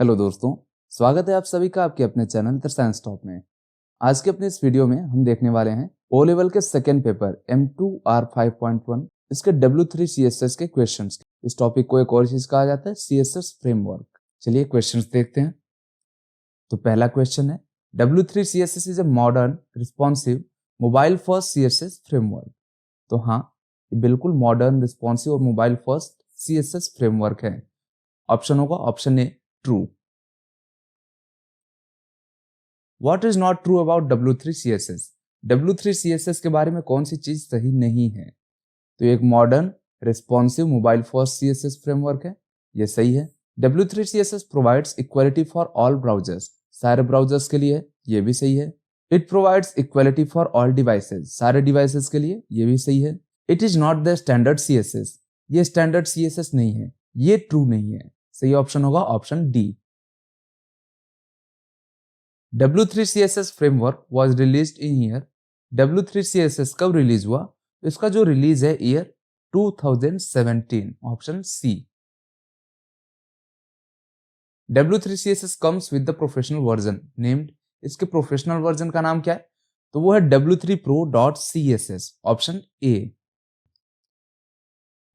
Hello दोस्तों, स्वागत है आप सभी का आपके अपने चैनल द साइंस टॉप में। आज के अपने इस वीडियो में हम देखने वाले हैं ओ लेवल के सेकेंड पेपर M2R5.1 इसके W3 CSS के क्वेश्चंस। इस टॉपिक को एक और चीज कहा जाता है CSS फ्रेमवर्क। चलिए क्वेश्चंस देखते हैं। तो पहला क्वेश्चन है, W3 CSS is a modern responsive mobile first CSS framework. तो हाँ, ये बिल्कुल मॉडर्न रिस्पॉन्सिव और मोबाइल फर्स्ट CSS फ्रेमवर्क है। ऑप्शन होगा option A true. What is not true about W3 CSS? W3 CSS के बारे में कौन सी चीज सही नहीं है? तो एक modern responsive mobile first CSS framework है, ये सही है। W3 CSS provides equality for all browsers, सारे ब्राउजर्स के लिए, ये भी सही है। It provides equality for all devices, सारे डिवाइसेस के लिए, ये भी सही है। It is not the standard CSS, ये स्टैंडर्ड CSS नहीं है, ये ट्रू नहीं है। सही ऑप्शन होगा option D. W3 CSS framework was released in year। W3 CSS कब रिलीज हुआ? इसका जो रिलीज है year 2017, option C. W3 CSS comes with the professional version named, इसके प्रोफेशनल वर्जन का नाम क्या है? तो वो है W3Pro.CSS, option A.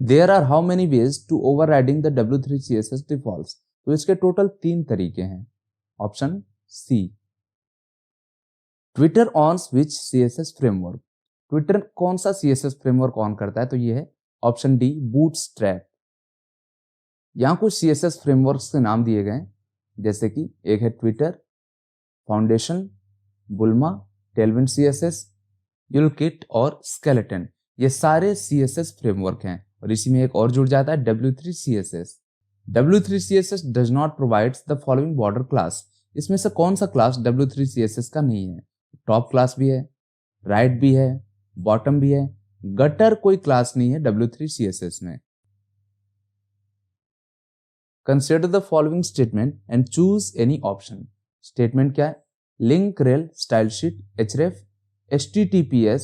There are how many ways to overriding the W3 CSS defaults? तो इसके टोटल 3 तरीके हैं, option C. Twitter on switch CSS framework, Twitter कौन सा CSS फ्रेमवर्क ऑन करता है? तो ये है ऑप्शन डी बूटस्ट्रैप। यहां कुछ CSS फ्रेमवर्क्स के नाम दिए गए हैं, जैसे कि एक है ट्विटर, फाउंडेशन, बुल्मा, टेलविंड CSS, यूलकिट और स्केलेटन। ये सारे CSS फ्रेमवर्क हैं और इसी में एक और जुड़ जाता है W3 CSS। W3 CSS does not provides the following border class. इसमें से कौन सा क्लास W3 CSS का नहीं है? टॉप क्लास भी है, राइट भी है, बॉटम भी है, गटर कोई क्लास नहीं है W3 CSS में। Consider the following statement and choose any option. Statement क्या है? Link rail style sheet href https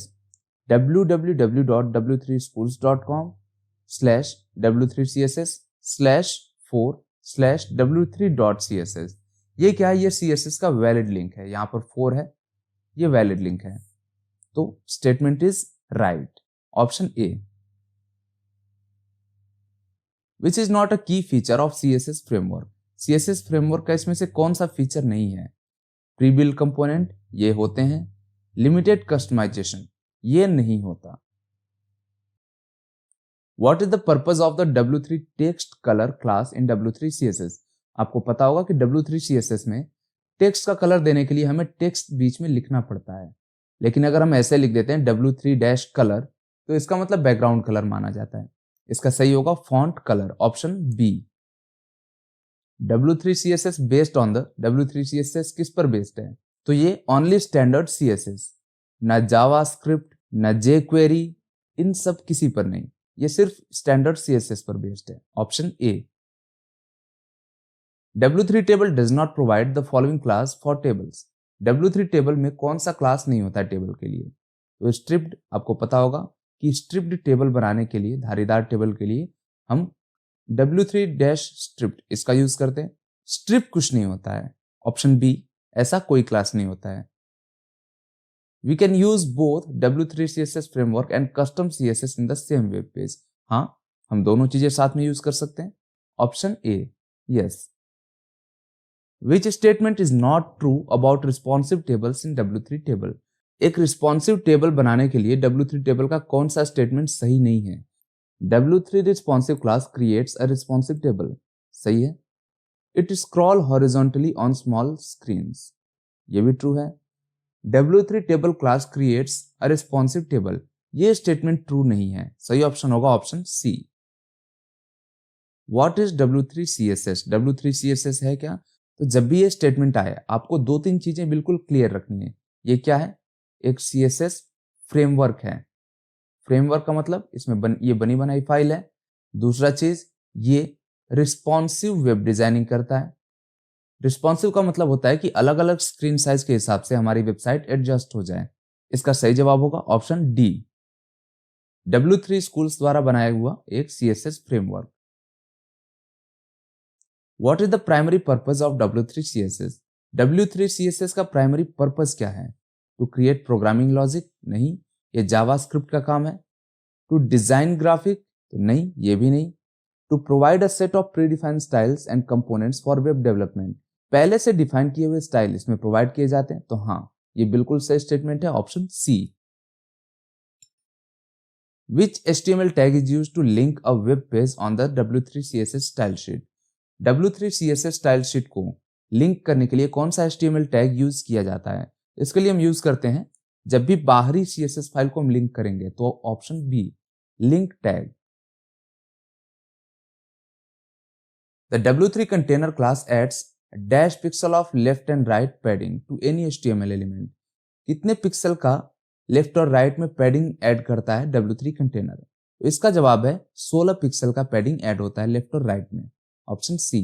www.w3schools.com/w3css/4/w3.css। ये क्या है? ये CSS का वैलिड लिंक है, यहां पर 4 है, ये वैलिड लिंक है। तो statement is right, option A. Which is not a key feature of CSS framework. CSS framework का इसमें से कौन सा फीचर नहीं है? प्री बिल्ड कंपोनेंट, ये होते हैं। लिमिटेड कस्टमाइजेशन, ये नहीं होता। What is the purpose of the W3 text colour class in W3 CSS? आपको पता होगा कि W3 CSS में टेक्स्ट का कलर देने के लिए हमें टेक्स्ट बीच में लिखना पड़ता है, लेकिन अगर हम ऐसे लिख देते हैं W3-कलर तो इसका मतलब बैकग्राउंड कलर माना जाता है। इसका सही होगा font colour, option B. W3 CSS based on the, W3 CSS किस पर बेस्ड है? तो ये ओनली स्टैंडर्ड CSS, ना जावास्क्रिप्ट ना jQuery, इन सब किसी पर नहीं, ये सिर्फ स्टैंडर्ड CSS पर बेस्ड है, option A. W3 table does not provide the following class for tables. W3 table में कौन सा क्लास नहीं होता है टेबल के लिए? तो स्ट्रिप्ड, आपको पता होगा कि स्ट्रिप्ड टेबल बनाने के लिए, धारीदार टेबल के लिए हम W3-स्ट्रिप्ड इसका यूज करते हैं। स्ट्रिप कुछ नहीं होता है, ऑप्शन बी, ऐसा कोई क्लास नहीं होता है। We can use both W3 CSS framework and custom CSS in the same web page. हाँ, हम दोनों चीजें साथ में यूज कर सकते हैं, option A, yes. Which statement is not true about responsive tables in W3 table? एक रिस्पॉन्सिव टेबल बनाने के लिए W3 टेबल का कौन सा स्टेटमेंट सही नहीं है? W3 responsive class creates a responsive table, सही है। It scroll horizontally on small screens, ये भी ट्रू है। W3 table class creates a responsive table, ये स्टेटमेंट ट्रू नहीं है, सही ऑप्शन होगा option C. What is W3 CSS? W3 CSS है क्या? तो जब भी ये स्टेटमेंट आए आपको 2-3 चीजें बिल्कुल क्लियर रखनी है। ये क्या है? एक CSS फ्रेमवर्क है। फ्रेमवर्क का मतलब इसमें ये बनी बनाई फाइल है। दूसरा चीज, ये रिस्पॉन्सिव वेब डिजाइनिंग करता है। रिस्पॉन्सिव का मतलब होता है कि अलग अलग स्क्रीन साइज के हिसाब से हमारी वेबसाइट एडजस्ट हो जाए। इसका सही जवाब होगा ऑप्शन डी, W3 स्कूल्स द्वारा बनाया हुआ एक CSS framework. What is the primary purpose of W3 CSS? W3 CSS का प्राइमरी पर्पज क्या है? To create programming logic? नहीं। ये जावास्क्रिप्ट का काम है। To design graphic? तो नहीं, ये भी नहीं। To provide a set of predefined styles and components for web development? पहले से डिफाइन किए हुए स्टाइल इसमें प्रोवाइड किए जाते हैं। तो हाँ, ये बिल्कुल सही स्टेटमेंट है, option C. Which HTML tag is used to link a web page on the W3 CSS style sheet? W3 CSS style sheet को लिंक करने के लिए कौन सा HTML टैग यूज किया जाता है? इसके लिए हम यूज करते हैं, जब भी बाहरी CSS फाइल को हम लिंक करेंगे, तो option B, link tag. The W3 container class adds a dash pixel of left and right padding to any HTML element. कितने पिक्सल का लेफ्ट और राइट में पैडिंग ऐड करता है W3 कंटेनर? तो इसका जवाब है 16 पिक्सल का पैडिंग ऐड होता है लेफ्ट और राइट में, option C.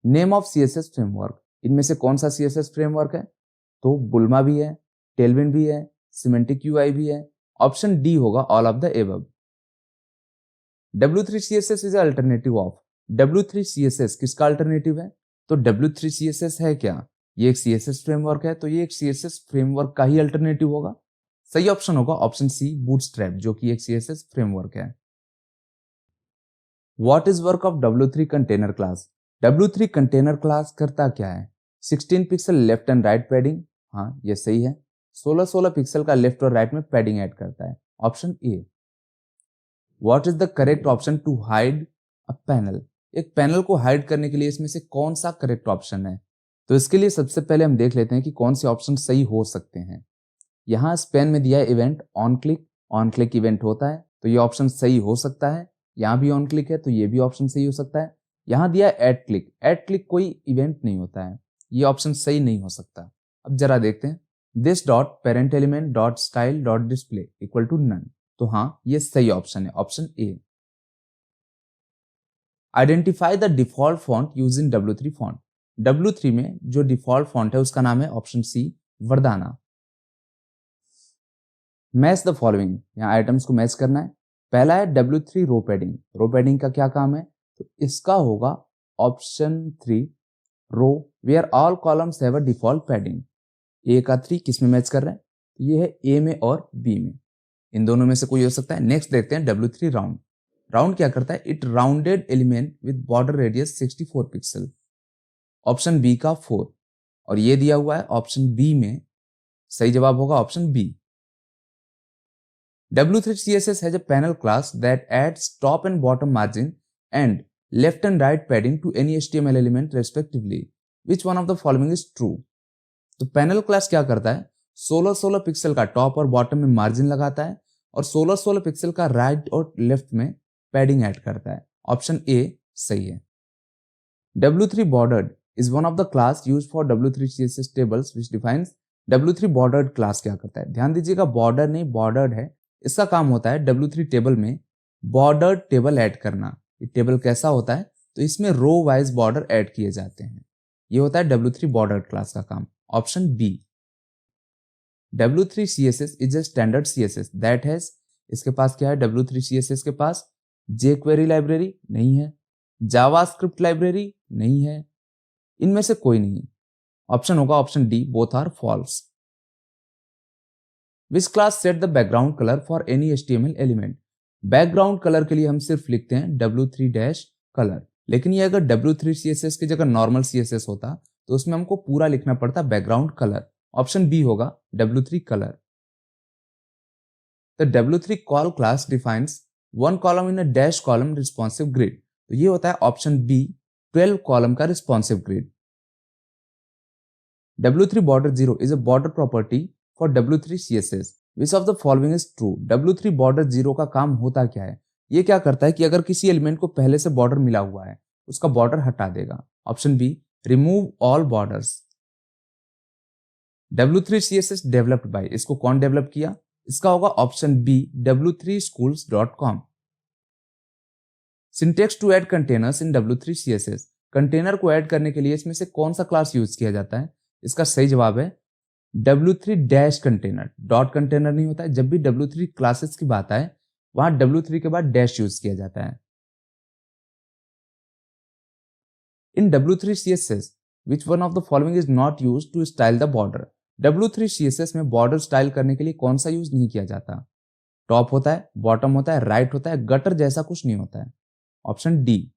Name of CSS framework, इनमें से कौन सा CSS फ्रेमवर्क है? तो बुल्मा भी है, टेलविन भी है, सिमेंटिक UI भी है, ऑप्शन डी होगा all of the above. W3 CSS is alternative of. W3 CSS किसका अल्टरनेटिव है? तो W3 CSS है क्या? ये एक CSS फ्रेमवर्क है, तो ये एक CSS फ्रेमवर्क का ही अल्टरनेटिव होगा। सही ऑप्शन होगा ऑप्शन सी, बूटस्ट्रैप, जो कि एक CSS फ्रेमवर्क है। What is work of W3 container class? W3 container class करता क्या है? 16 pixel left and right padding, हाँ ये सही है। 16 पिक्सल का लेफ्ट और राइट में पैडिंग ऐड करता है, option A. What is the correct option to hide a panel? एक पैनल को हाइड करने के लिए इसमें से कौन सा करेक्ट ऑप्शन है? तो इसके लिए सबसे पहले हम देख लेते हैं कि कौन से ऑप्शन सही हो सकते हैं। यहाँ स्पेन में दिया है इवेंट ऑन क्लिक इवेंट होता है, तो ये ऑप्शन सही हो सकता है। यहाँ भी ऑन क्लिक है, तो ये भी ऑप्शन सही हो सकता है। यहाँ दिया है एड क्लिक कोई इवेंट नहीं होता है, ये ऑप्शन सही नहीं हो सकता। अब जरा देखते हैं, this dot parent element dot style dot display equal to none, तो हाँ ये सही ऑप्शन है, option A. Identify the default font use in W3 font. W3 में जो डिफॉल्ट फॉन्ट है उसका नाम है option C, Verdana. Match the following, यहाँ आइटम्स को मैच करना है। पहला है W3 रो पैडिंग। रो पैडिंग का क्या काम है? तो इसका होगा option 3, row where all columns have a default padding. A का 3 किस में मैच कर रहे हैं? तो ये है ए में और बी में, इन दोनों में से कोई हो सकता है। नेक्स्ट देखते हैं W3 राउंड। राउंड क्या करता है? It rounded element with border radius 64 pixel, option B का 4, और ये दिया हुआ है ऑप्शन बी में, सही जवाब होगा option B. W3 CSS has a panel class that adds top and bottom margin and left and right padding to any HTML element respectively. Which one of the following is true? तो panel class क्या करता है? 16 pixel का top और bottom में margin लगाता है और 16 पिक्सल का राइट और लेफ्ट में पैडिंग ऐड करता है, ऑप्शन ए सही है। W3 bordered is one of the class used for W3 CSS tables which defines W3 bordered class क्या करता है? ध्यान दीजिएगा, बॉर्डर नहीं बॉर्डर्ड है। इसका काम होता है W3 टेबल में बॉर्डर्ड टेबल ऐड करना। ये टेबल कैसा होता है? तो इसमें रो वाइज बॉर्डर ऐड किए जाते हैं, ये होता है W3 बॉर्डर्ड क्लास का काम, option B. W3 CSS is a standard CSS that has, इसके पास क्या है? W3 CSS के पास jQuery लाइब्रेरी नहीं है, जावास्क्रिप्ट लाइब्रेरी नहीं है, इनमें से कोई नहीं। ऑप्शन होगा option D, both are false. Which class set the background colour for any HTML element? Background colour के लिए हम सिर्फ लिखते हैं W3 कलर, लेकिन ये अगर W3 CSS की जगह नॉर्मल CSS होता तो उसमें हमको पूरा लिखना पड़ता बैकग्राउंड कलर, ऑप्शन बी होगा W3 colour. The W3 call class defines one column in a dash column responsive grid, तो ये होता है ऑप्शन बी, 12 कॉलम का responsive grid. W3 border 0 is a border property for W3 CSS. Which of the following is true? W3 border 0 का काम होता क्या है? ये क्या करता है कि अगर किसी एलिमेंट को पहले से बॉर्डर मिला हुआ है, उसका बॉर्डर हटा देगा, option B, remove all borders. W3 CSS developed by, इसको कौन डेवलप किया? इसका होगा option B, w3schools.com। Syntax to add containers in W3 CSS, container को ऐड करने के लिए इसमें से कौन सा क्लास यूज किया जाता है? इसका सही जवाब है W3 dash container, dot container नहीं होता है। जब भी W3 क्लासेस की बात आए वहां W3 के बाद डैश यूज किया जाता है। In W3 CSS which one of the following is not use to style the border. W3 CSS में बॉर्डर स्टाइल करने के लिए कौन सा यूज नहीं किया जाता? टॉप होता है, बॉटम होता है, राइट होता है, गटर जैसा कुछ नहीं होता है। Option D.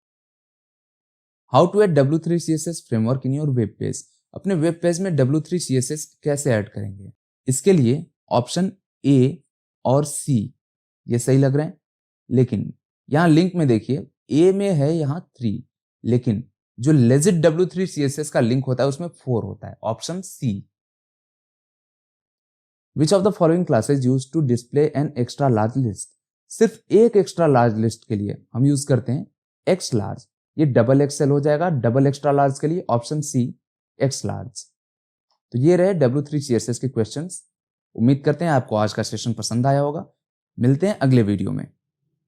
How to add W3 CSS framework in your web page. अपने वेब पेज में W3 CSS कैसे ऐड करेंगे? इसके लिए ऑप्शन ए और सी ये सही लग रहे हैं, लेकिन यहां लिंक में देखिए ए में है यहां 3, लेकिन जो लेजिट W3 CSS का लिंक होता है उसमें 4 होता है। Option C. Which of the following classes use to display an extra large list. सिर्फ एक एक्स्ट्रा लार्ज लिस्ट के लिए हम यूज करते हैं एक्स लार्ज। ये डबल एक्सएल हो जाएगा डबल एक्स्ट्रा लार्ज के लिए। Option C X large. तो ये रहे W3 CSS के क्वेश्चंस। उम्मीद करते हैं आपको आज का सेशन पसंद आया होगा। मिलते हैं अगले वीडियो में।